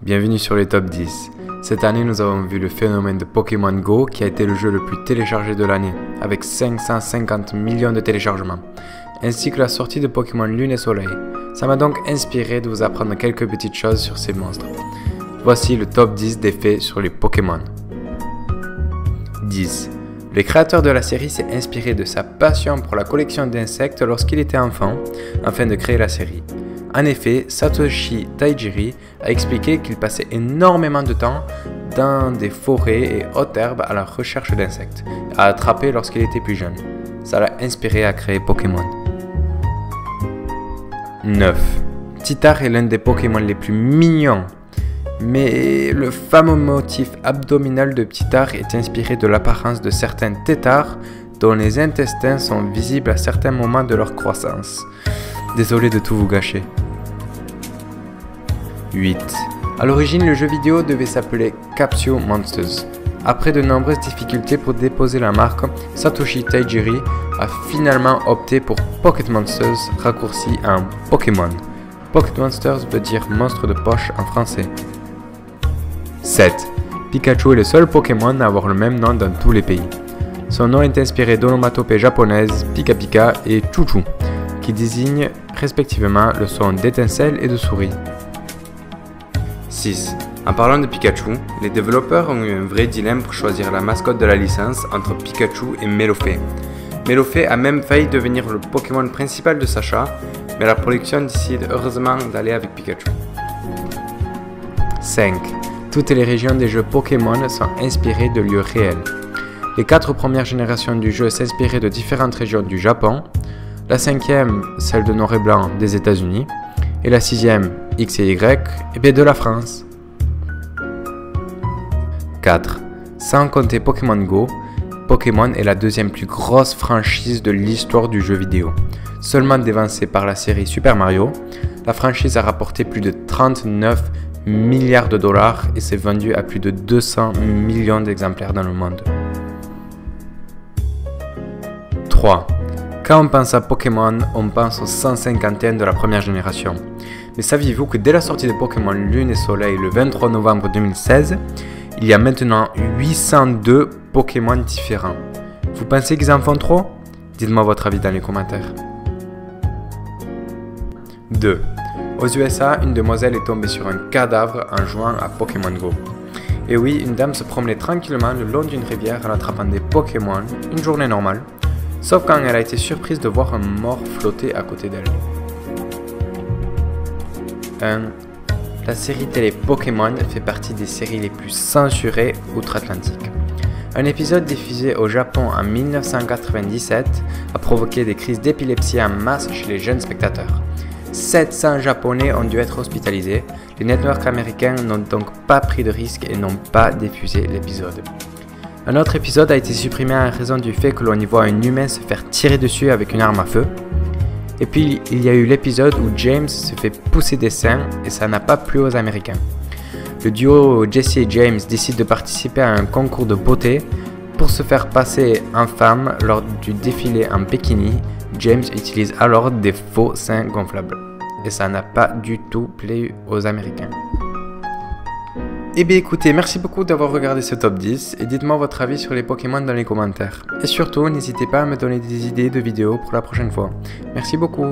Bienvenue sur les top 10. Cette année, nous avons vu le phénomène de Pokémon Go qui a été le jeu le plus téléchargé de l'année, avec 550 millions de téléchargements, ainsi que la sortie de Pokémon Lune et Soleil. Ça m'a donc inspiré de vous apprendre quelques petites choses sur ces monstres. Voici le top 10 des faits sur les Pokémon. 10. Le créateur de la série s'est inspiré de sa passion pour la collection d'insectes lorsqu'il était enfant, afin de créer la série. En effet, Satoshi Tajiri a expliqué qu'il passait énormément de temps dans des forêts et hautes herbes à la recherche d'insectes, à attraper lorsqu'il était plus jeune. Ça l'a inspiré à créer Pokémon. 9. Titar est l'un des Pokémon les plus mignons, mais le fameux motif abdominal de Titar est inspiré de l'apparence de certains têtards dont les intestins sont visibles à certains moments de leur croissance. Désolé de tout vous gâcher. 8. A l'origine, le jeu vidéo devait s'appeler Capsule Monsters. Après de nombreuses difficultés pour déposer la marque, Satoshi Tajiri a finalement opté pour Pocket Monsters, raccourci en Pokémon. Pocket Monsters veut dire monstre de poche en français. 7. Pikachu est le seul Pokémon à avoir le même nom dans tous les pays. Son nom est inspiré d'onomatopées japonaises Pika Pika et Chouchou, qui désignent respectivement le son d'étincelle et de souris. 6. En parlant de Pikachu, les développeurs ont eu un vrai dilemme pour choisir la mascotte de la licence entre Pikachu et Melofée. Melofée a même failli devenir le Pokémon principal de Sacha, mais la production décide heureusement d'aller avec Pikachu. 5. Toutes les régions des jeux Pokémon sont inspirées de lieux réels. Les 4 premières générations du jeu s'inspiraient de différentes régions du Japon, la 5e, celle de Noir et Blanc des États-Unis, et la 6e, X et Y, de la France. 4. Sans compter Pokémon Go, Pokémon est la deuxième plus grosse franchise de l'histoire du jeu vidéo. Seulement dévancée par la série Super Mario, la franchise a rapporté plus de 39 milliards de dollars et s'est vendue à plus de 200 millions d'exemplaires dans le monde. 3. Quand on pense à Pokémon, on pense aux 150e de la première génération. Mais saviez-vous que dès la sortie de Pokémon Lune et Soleil le 23 novembre 2016, il y a maintenant 802 Pokémon différents? Vous pensez qu'ils en font trop? Dites-moi votre avis dans les commentaires. 2. Aux USA, une demoiselle est tombée sur un cadavre en jouant à Pokémon Go. Et oui, une dame se promenait tranquillement le long d'une rivière en attrapant des Pokémon, une journée normale, sauf quand elle a été surprise de voir un mort flotter à côté d'elle. 1. La série télé Pokémon fait partie des séries les plus censurées outre-Atlantique. Un épisode diffusé au Japon en 1997 a provoqué des crises d'épilepsie en masse chez les jeunes spectateurs. 700 Japonais ont dû être hospitalisés. Les networks américains n'ont donc pas pris de risque et n'ont pas diffusé l'épisode. Un autre épisode a été supprimé en raison du fait que l'on y voit un humain se faire tirer dessus avec une arme à feu. Et puis il y a eu l'épisode où James se fait pousser des seins et ça n'a pas plu aux Américains. Le duo Jesse et James décide de participer à un concours de beauté. Pour se faire passer en femme lors du défilé en bikini, James utilise alors des faux seins gonflables. Et ça n'a pas du tout plu aux Américains. Eh bien écoutez, merci beaucoup d'avoir regardé ce top 10 et dites-moi votre avis sur les Pokémon dans les commentaires. Et surtout, n'hésitez pas à me donner des idées de vidéos pour la prochaine fois. Merci beaucoup.